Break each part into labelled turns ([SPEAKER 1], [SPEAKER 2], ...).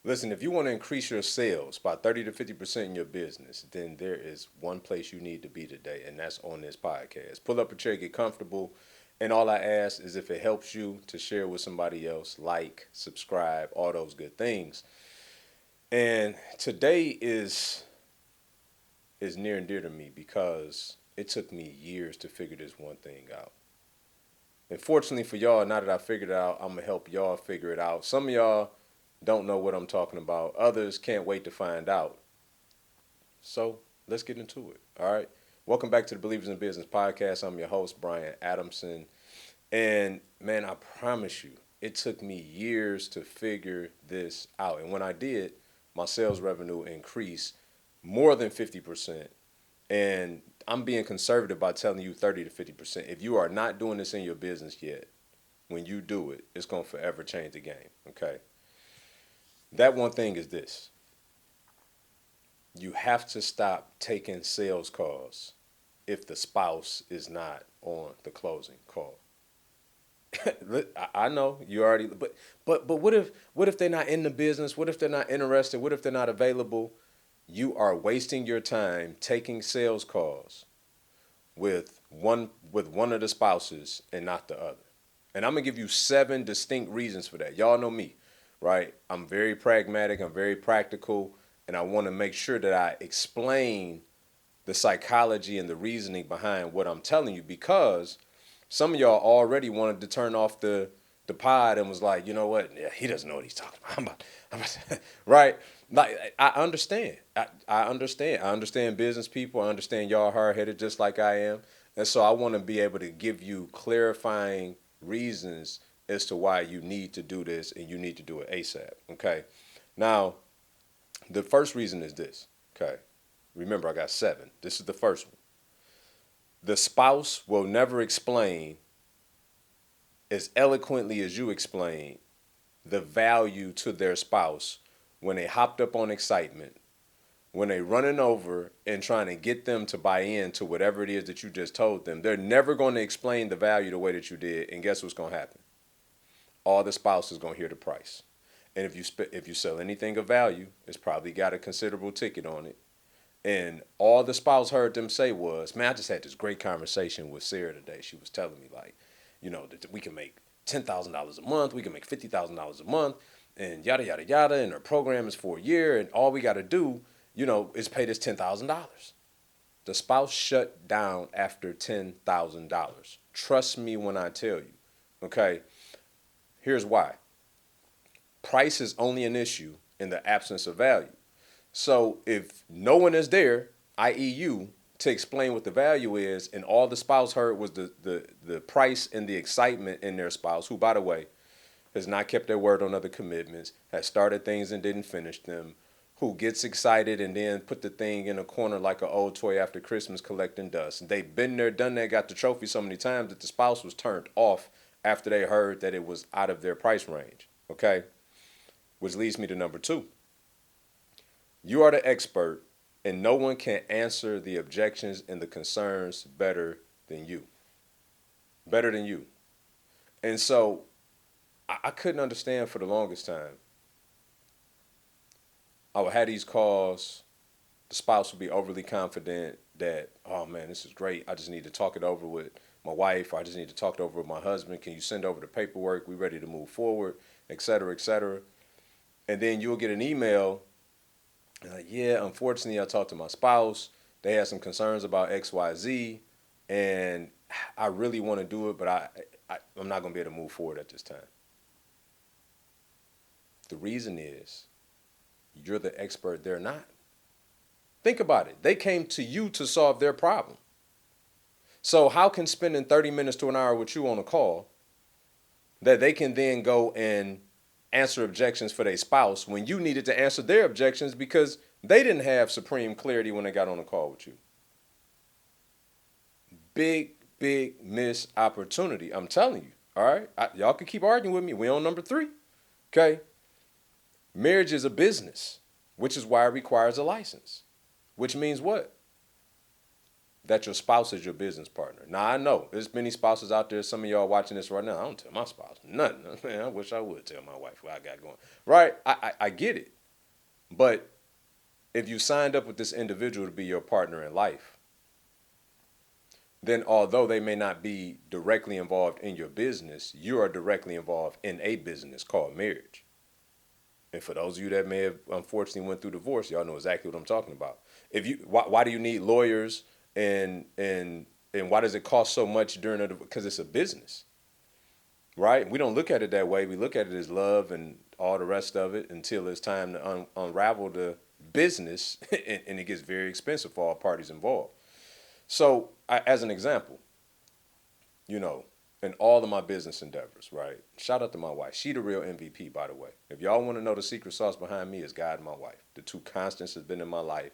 [SPEAKER 1] Listen, if you want to increase your sales by 30 to 50% in your business, then there is one place you need to be today, and that's on this podcast. Pull up a chair, get comfortable, and all I ask is if it helps you to share with somebody else, like, subscribe, all those good things. And today is near and dear to me because it took me years to figure this one thing out. And fortunately for y'all, now that I figured it out, I'm gonna help y'all figure it out. Some of y'all don't know what I'm talking about. Others can't wait to find out. So let's get into it. All right. Welcome back to the Believers in Business podcast. I'm your host, Brian Adamson. And man, I promise you, it took me years to figure this out. And when I did, my sales revenue increased more than 50%. And I'm being conservative by telling you 30 to 50%. If you are not doing this in your business yet, when you do it, it's going to forever change the game. Okay. That one thing is this: you have to stop taking sales calls if the spouse is not on the closing call. I know you already, but what if they're not in the business? What if they're not interested? What if they're not available? You are wasting your time taking sales calls with one of the spouses and not the other. And I'm gonna give you 7 distinct reasons for that. Y'all know me, right? I'm very pragmatic, I'm very practical, and I want to make sure that I explain the psychology and the reasoning behind what I'm telling you, because some of y'all already wanted to turn off the pod and was like, you know what? Yeah, he doesn't know what he's talking about. Right? Like I understand. I understand. I understand business people. I understand y'all hard headed just like I am. And so I want to be able to give you clarifying reasons as to why you need to do this and you need to do it ASAP. Okay. Now, the first reason is this. Okay. Remember, I got 7. This is the first one. The spouse will never explain as eloquently as you explain the value to their spouse when they hopped up on excitement, when they running over and trying to get them to buy in to whatever it is that you just told them. They're never going to explain the value the way that you did, and guess what's going to happen? All the spouse is going to hear the price. And if you sell anything of value, it's probably got a considerable ticket on it. And all the spouse heard them say was, "Man, I just had this great conversation with Sarah today. She was telling me like, that we can make $10,000 a month, we can make $50,000 a month, and yada yada yada. And our program is for a year, and all we got to do, is pay this $10,000." The spouse shut down after $10,000. Trust me when I tell you. Okay, here's why. Price is only an issue in the absence of value. So if no one is there, i.e. you, to explain what the value is, and all the spouse heard was the price and the excitement in their spouse, who, by the way, has not kept their word on other commitments, has started things and didn't finish them, who gets excited and then put the thing in a corner like an old toy after Christmas collecting dust. They've been there, done that, got the trophy so many times that the spouse was turned off after they heard that it was out of their price range. Okay? Which leads me to number 2. You are the expert, and no one can answer the objections and the concerns better than you. Better than you. And so I couldn't understand for the longest time. I would have these calls. The spouse would be overly confident that, oh man, this is great. I just need to talk it over with my wife. Or I just need to talk it over with my husband. Can you send over the paperwork? We ready to move forward, et cetera, et cetera. And then you'll get an email. Yeah, unfortunately, I talked to my spouse. They had some concerns about XYZ, and I really want to do it, but I'm not going to be able to move forward at this time. The reason is you're the expert, they're not. Think about it. They came to you to solve their problem. So how can spending 30 minutes to an hour with you on a call that they can then go and answer objections for their spouse when you needed to answer their objections because they didn't have supreme clarity when they got on a call with you? Big, big missed opportunity. I'm telling you. All right. Y'all can keep arguing with me. We on number 3. Okay. Marriage is a business, which is why it requires a license. Which means what? That your spouse is your business partner. Now, I know there's many spouses out there. Some of y'all watching this right now, I don't tell my spouse nothing. Man, I wish I would tell my wife what I got going. Right? I get it. But if you signed up with this individual to be your partner in life, then although they may not be directly involved in your business, you are directly involved in a business called marriage. And for those of you that may have unfortunately went through divorce, y'all know exactly what I'm talking about. If you, why do you need lawyers and why does it cost so much during a, because it's a business, right? We don't look at it that way. We look at it as love and all the rest of it until it's time to unravel the business, and it gets very expensive for all parties involved. So, as an example, you know, in all of my business endeavors, right? Shout out to my wife. She the real MVP, by the way. If y'all want to know the secret sauce behind me, is God and my wife. The two constants have been in my life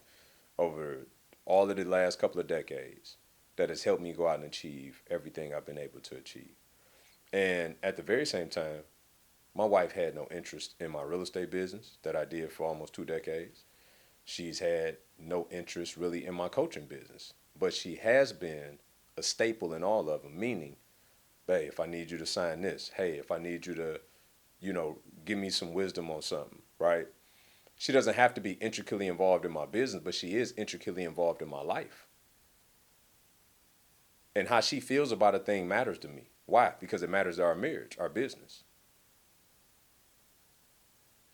[SPEAKER 1] over all of the last couple of decades that has helped me go out and achieve everything I've been able to achieve. And at the very same time, my wife had no interest in my real estate business that I did for almost 2 decades. She's had no interest really in my coaching business, but she has been a staple in all of them, meaning, hey, if I need you to sign this, hey, if I need you to, give me some wisdom on something, right? She doesn't have to be intricately involved in my business, but she is intricately involved in my life. And how she feels about a thing matters to me. Why? Because it matters to our marriage, our business.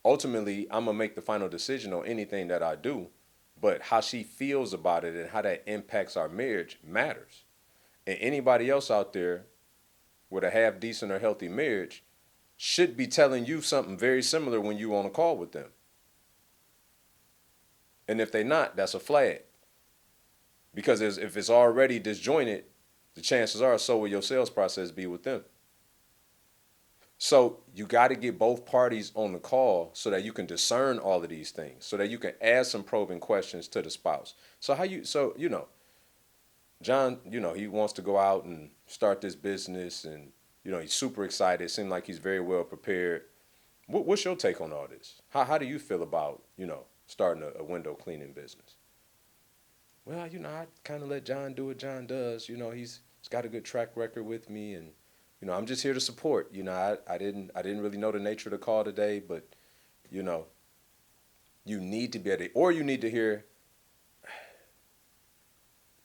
[SPEAKER 1] Ultimately, I'm going to make the final decision on anything that I do, but how she feels about it and how that impacts our marriage matters. And anybody else out there with a half decent or healthy marriage should be telling you something very similar when you on a call with them. And if they're not, that's a flag. Because if it's already disjointed, the chances are so will your sales process be with them. So you got to get both parties on the call so that you can discern all of these things, so that you can ask some probing questions to the spouse. John, he wants to go out and start this business, and he's super excited. It seems like he's very well prepared. What's your take on all this? How do you feel about starting a window cleaning business? Well, I kind of let John do what John does. He's got a good track record with me, and I'm just here to support. I didn't really know the nature of the call today, but you know, you need to be able to, or you need to hear,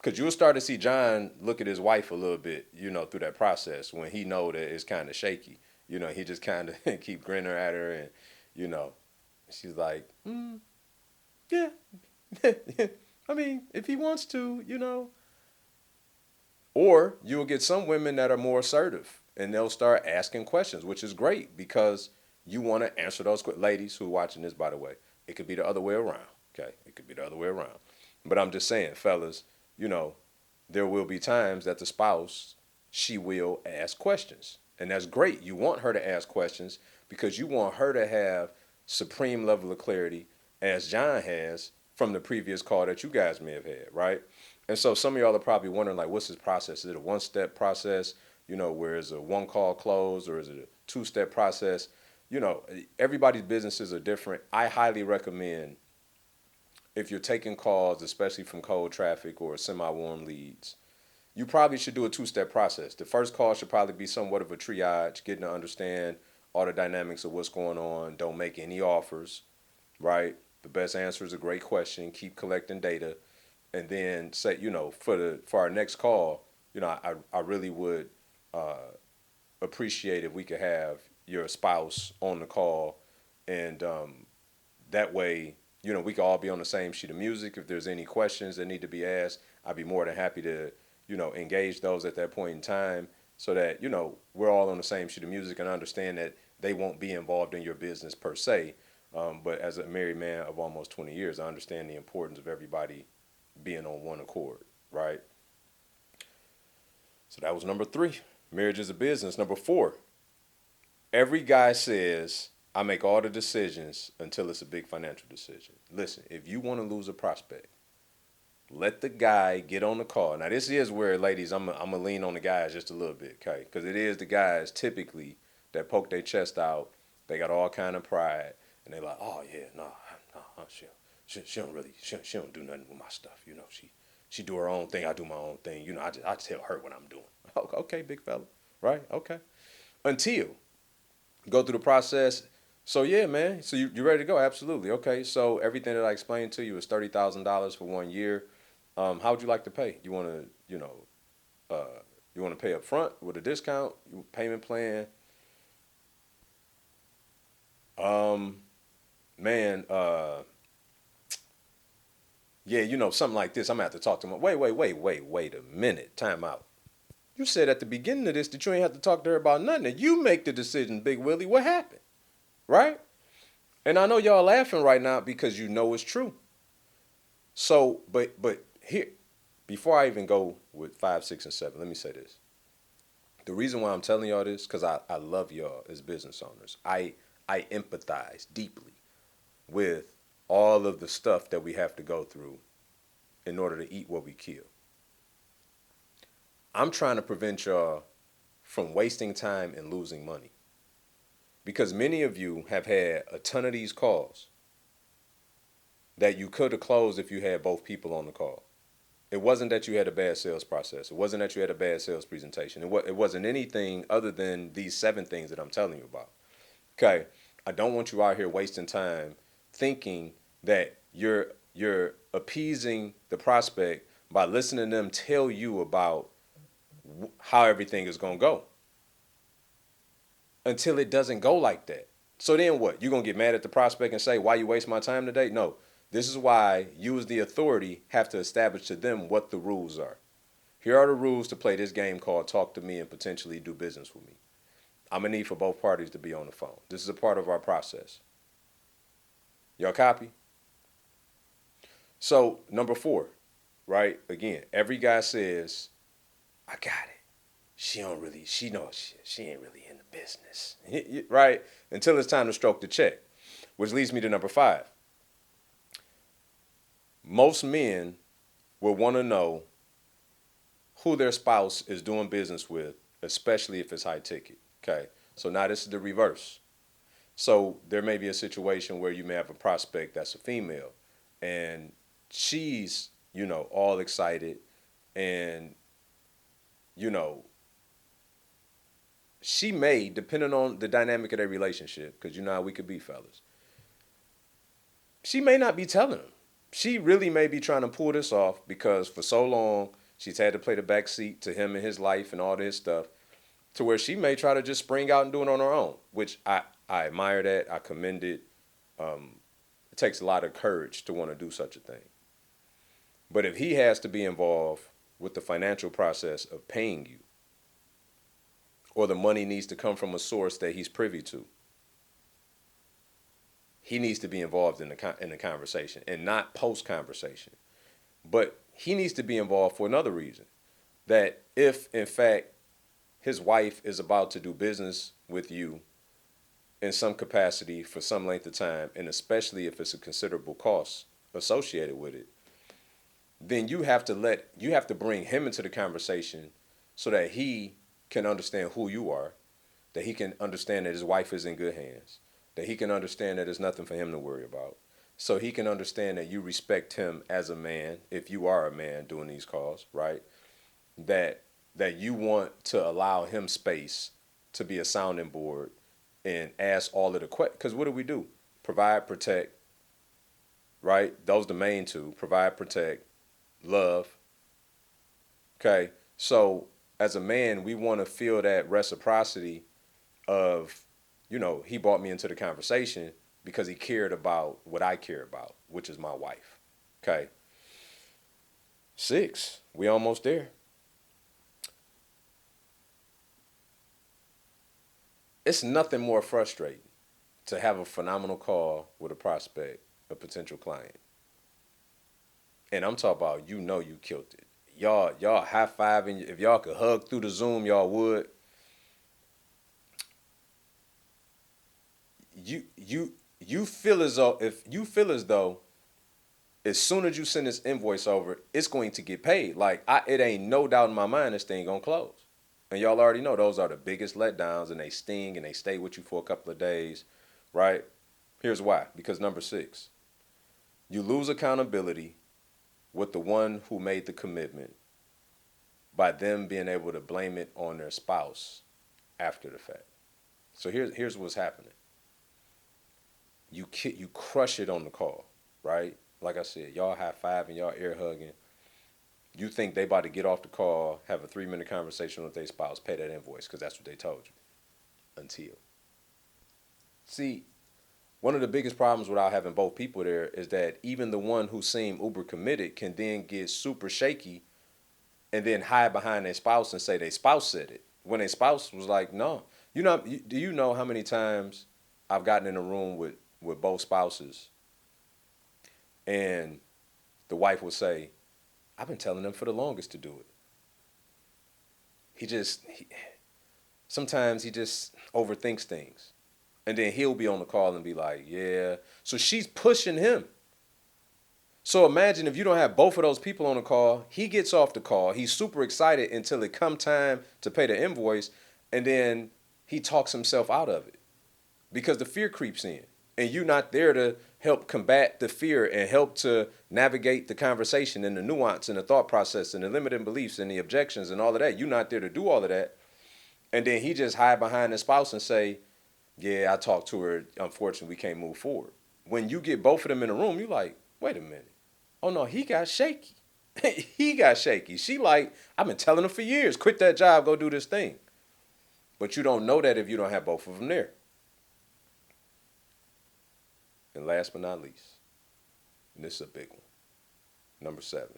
[SPEAKER 1] because you'll start to see John look at his wife a little bit, through that process when he know that it's kind of shaky. He just kind of keep grinning at her, and she's like, yeah, I mean, if he wants to. Or you'll get some women that are more assertive and they'll start asking questions, which is great because you want to answer those questions. Ladies who are watching this, by the way, it could be the other way around. Okay, it could be the other way around. But I'm just saying, fellas, there will be times that the spouse, she will ask questions. And that's great. You want her to ask questions because you want her to have supreme level of clarity as John has from the previous call that you guys may have had, right? And so some of y'all are probably wondering, like, what's his process? Is it a one-step process, where it's a one-call close, or is it a two-step process? Everybody's businesses are different. I highly recommend, if you're taking calls, especially from cold traffic or semi-warm leads, you probably should do a two-step process. The first call should probably be somewhat of a triage, getting to understand all the dynamics of what's going on. Don't make any offers, right? The best answer is a great question. Keep collecting data. And then say, for our next call, I really would appreciate if we could have your spouse on the call, and that way, we could all be on the same sheet of music. If there's any questions that need to be asked, I'd be more than happy to, engage those at that point in time, so that we're all on the same sheet of music and understand that they won't be involved in your business per se. But as a married man of almost 20 years, I understand the importance of everybody being on one accord, right? So that was number 3. Marriage is a business. Number 4, every guy says, I make all the decisions until it's a big financial decision. Listen, if you want to lose a prospect, let the guy get on the call. Now, this is where, ladies, I'm going to lean on the guys just a little bit, okay? Because it is the guys typically that poke their chest out. They got all kind of pride, and they're like, oh, yeah, no, she don't really, she don't do nothing with my stuff. She do her own thing. I do my own thing. I tell her what I'm doing. Okay, big fella. Right? Okay. Until go through the process. So yeah, man. So you ready to go? Absolutely. Okay. So everything that I explained to you is $30,000 for 1 year. How would you like to pay? You want to, you want to pay up front with a discount, payment plan? Um, man, yeah, something like this. I'm gonna have to talk to him. Wait a minute. Time out. You said at the beginning of this that you ain't have to talk to her about nothing. That you make the decision, Big Willie. What happened? Right? And I know y'all laughing right now because you know it's true. So, but here, before I even go with 5, 6, and 7, let me say this. The reason why I'm telling y'all this, because I love y'all as business owners. I empathize deeply with all of the stuff that we have to go through in order to eat what we kill. I'm trying to prevent y'all from wasting time and losing money. Because many of you have had a ton of these calls that you could have closed if you had both people on the call. It wasn't that you had a bad sales process. It wasn't that you had a bad sales presentation. It wasn't anything other than these 7 things that I'm telling you about. Okay, I don't want you out here wasting time thinking that you're appeasing the prospect by listening to them tell you about how everything is going to go until it doesn't go like that. So then what? You're going to get mad at the prospect and say, why you waste my time today? No, this is why you as the authority have to establish to them what the rules are. Here are the rules to play this game called Talk to Me and potentially do business with me. I'm going to need for both parties to be on the phone. This is a part of our process. Y'all copy? So, number 4, right? Again, every guy says, I got it. She knows she ain't really in the business. Right? Until it's time to stroke the check. Which leads me to number 5. Most men will want to know who their spouse is doing business with, especially if it's high ticket. Okay. So now this is the reverse. So there may be a situation where you may have a prospect that's a female and she's, all excited and, you know, she may, depending on the dynamic of their relationship, because you know how we could be, fellas, she may not be telling him. She really may be trying to pull this off because for so long she's had to play the back seat to him in his life and all this stuff to where she may try to just spring out and do it on her own, which I admire that. I commend it. It takes a lot of courage to want to do such a thing. But if he has to be involved with the financial process of paying you, or the money needs to come from a source that he's privy to, he needs to be involved in the conversation and not post conversation. But he needs to be involved for another reason. That if in fact his wife is about to do business with you in some capacity for some length of time, and especially if it's a considerable cost associated with it, then you have to bring him into the conversation so that he can understand who you are, that he can understand that his wife is in good hands, that he can understand that there's nothing for him to worry about. So he can understand that you respect him as a man, if you are a man doing these calls, right? That you want to allow him space to be a sounding board and ask all of the questions. Because what do? Provide, protect, right? Those the main two. Provide, protect, love. Okay. So as a man, we want to feel that reciprocity of, he brought me into the conversation because he cared about what I care about, which is my wife. Okay. 6, we almost there. It's nothing more frustrating to have a phenomenal call with a prospect, a potential client. And I'm talking about you killed it. Y'all high fiving. If y'all could hug through the Zoom, y'all would. You feel as though as soon as you send this invoice over, it's going to get paid. Like it ain't no doubt in my mind this thing gonna close. And y'all already know those are the biggest letdowns, and they sting and they stay with you for a couple of days, right? Here's why. Because number 6, you lose accountability with the one who made the commitment by them being able to blame it on their spouse after the fact. So here's what's happening. you crush it on the call, right? Like I said, y'all high five and y'all air hugging. You think they about to get off the call, have a 3 minute conversation with their spouse, pay that invoice because that's what they told you. Until, see, one of the biggest problems without having both people there is that even the one who seemed uber committed can then get super shaky and then hide behind their spouse and say their spouse said it when their spouse was like, no. Do you know how many times I've gotten in a room with both spouses and the wife would say, I've been telling them for the longest to do it. Sometimes he just overthinks things. And then he'll be on the call and be like, yeah. So she's pushing him. So imagine if you don't have both of those people on the call, he gets off the call, he's super excited until it come time to pay the invoice, and then he talks himself out of it because the fear creeps in. And you're not there to help combat the fear and help to navigate the conversation and the nuance and the thought process and the limiting beliefs and the objections and all of that. You're not there to do all of that. And then he just hide behind his spouse and say, yeah, I talked to her. Unfortunately, we can't move forward. When you get both of them in the room, you're like, wait a minute. Oh, no, he got shaky. He got shaky. She like, I've been telling him for years, quit that job, go do this thing. But you don't know that if you don't have both of them there. And last but not least, and this is a big one, number 7.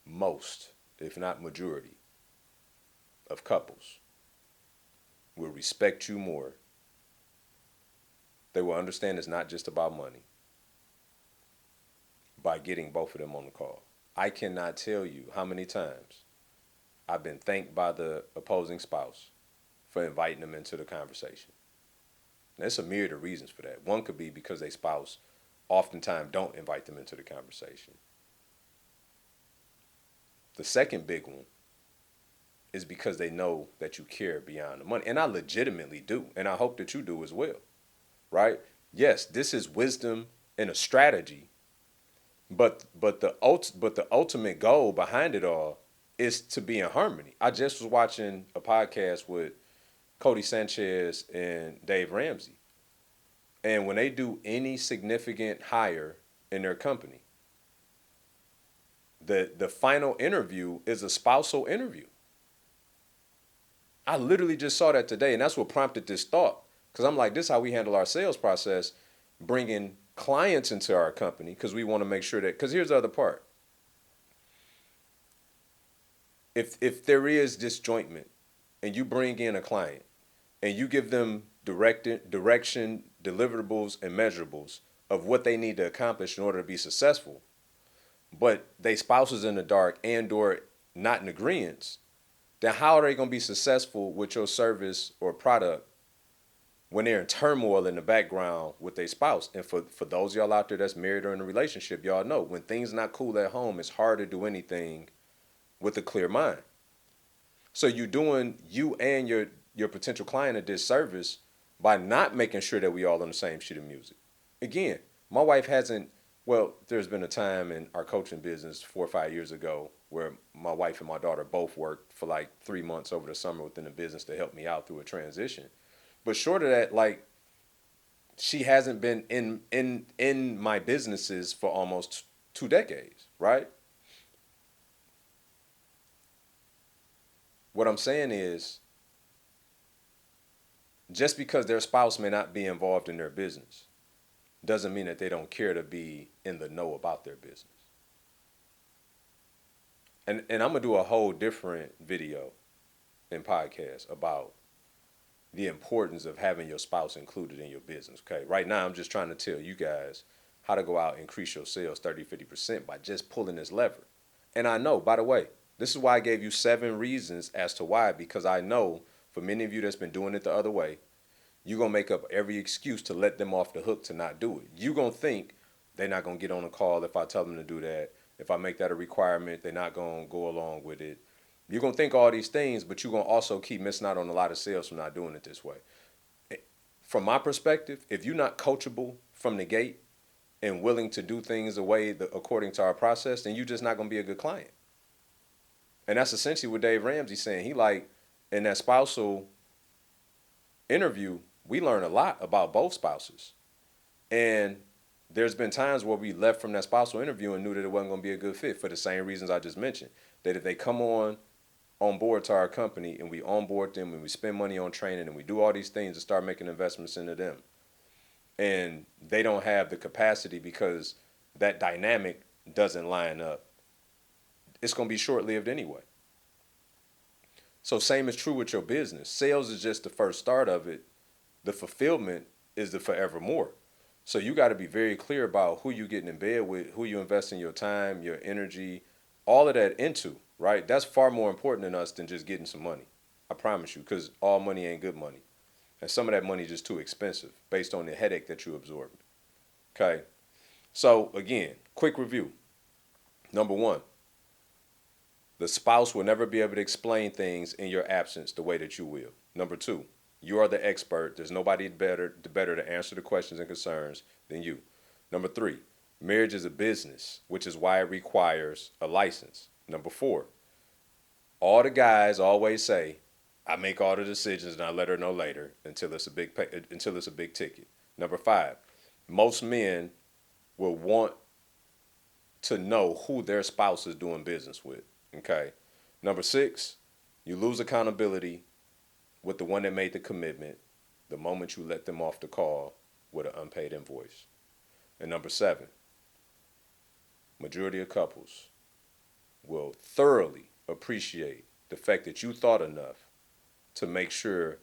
[SPEAKER 1] Most, if not majority, of couples will respect you more. They will understand it's not just about money by getting both of them on the call. I cannot tell you how many times I've been thanked by the opposing spouse for inviting them into the conversation. There's a myriad of reasons for that. One could be because their spouse oftentimes don't invite them into the conversation. The second big one is because they know that you care beyond the money. And I legitimately do. And I hope that you do as well. Right? Yes, this is wisdom and a strategy. But the ultimate goal behind it all is to be in harmony. I just was watching a podcast with Cody Sanchez and Dave Ramsey. And when they do any significant hire in their company, the final interview is a spousal interview. I literally just saw that today, and that's what prompted this thought. Because I'm like, this is how we handle our sales process, bringing clients into our company, because we want to make sure that, because here's the other part. If there is disjointment and you bring in a client and you give them direction, deliverables, and measurables of what they need to accomplish in order to be successful, but they spouses in the dark and or not in agreement, then how are they going to be successful with your service or product when they're in turmoil in the background with their spouse? And for those of y'all out there that's married or in a relationship, y'all know when things not cool at home, it's hard to do anything with a clear mind. So you're doing you and your potential client a disservice by not making sure that we all on the same sheet of music. Again, my wife hasn't, well, there's been a time in our coaching business 4 or 5 years ago where my wife and my daughter both worked for like 3 months over the summer within the business to help me out through a transition. But short of that, like, she hasn't been in my businesses for almost 2 decades, right? What I'm saying is, just because their spouse may not be involved in their business doesn't mean that they don't care to be in the know about their business. And I'm going to do a whole different video and podcast about the importance of having your spouse included in your business, okay? Right now, I'm just trying to tell you guys how to go out and increase your sales 30, 50% by just pulling this lever. And I know, by the way, this is why I gave you 7 reasons as to why, because I know for many of you that's been doing it the other way, you're going to make up every excuse to let them off the hook to not do it. You're going to think they're not going to get on a call if I tell them to do that. If I make that a requirement, they're not going to go along with it. You're going to think all these things, but you're going to also keep missing out on a lot of sales from not doing it this way. From my perspective, if you're not coachable from the gate and willing to do things according to our process, then you're just not going to be a good client. And that's essentially what Dave Ramsey's saying. He like, in that spousal interview, we learn a lot about both spouses. And there's been times where we left from that spousal interview and knew that it wasn't going to be a good fit for the same reasons I just mentioned. That if they come on board to our company and we onboard them and we spend money on training and we do all these things to start making investments into them, and they don't have the capacity because that dynamic doesn't line up, it's going to be short-lived anyway. So same is true with your business. Sales is just the first start of it. The fulfillment is the forevermore. So you got to be very clear about who you're getting in bed with, who you invest in your time, your energy, all of that into, right? That's far more important than us than just getting some money. I promise you, because all money ain't good money. And some of that money is just too expensive based on the headache that you absorb. Okay? So again, quick review. Number one, the spouse will never be able to explain things in your absence the way that you will. Number two, you are the expert. There's nobody better to answer the questions and concerns than you. Number three, marriage is a business, which is why it requires a license. Number four, all the guys always say, I make all the decisions and I let her know later until it's a big ticket. Number five, most men will want to know who their spouse is doing business with. Okay. Number six, you lose accountability with the one that made the commitment the moment you let them off the call with an unpaid invoice. And number seven, majority of couples will thoroughly appreciate the fact that you thought enough to make sure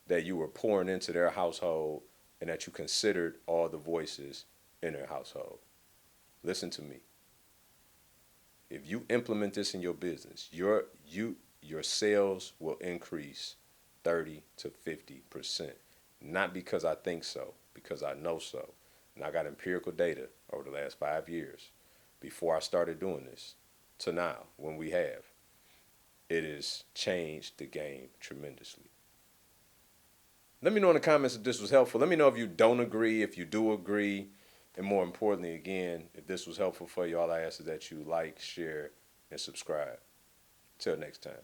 [SPEAKER 1] that you were pouring into their household and that you considered all the voices in their household. Listen to me. If you implement this in your business, your sales will increase 30 to 50%. Not because I think so, because I know so. And I got empirical data over the last 5 years before I started doing this to now, when we have. It has changed the game tremendously. Let me know in the comments if this was helpful. Let me know if you don't agree, if you do agree. And more importantly, again, if this was helpful for you, all I ask is that you like, share, and subscribe. Till next time.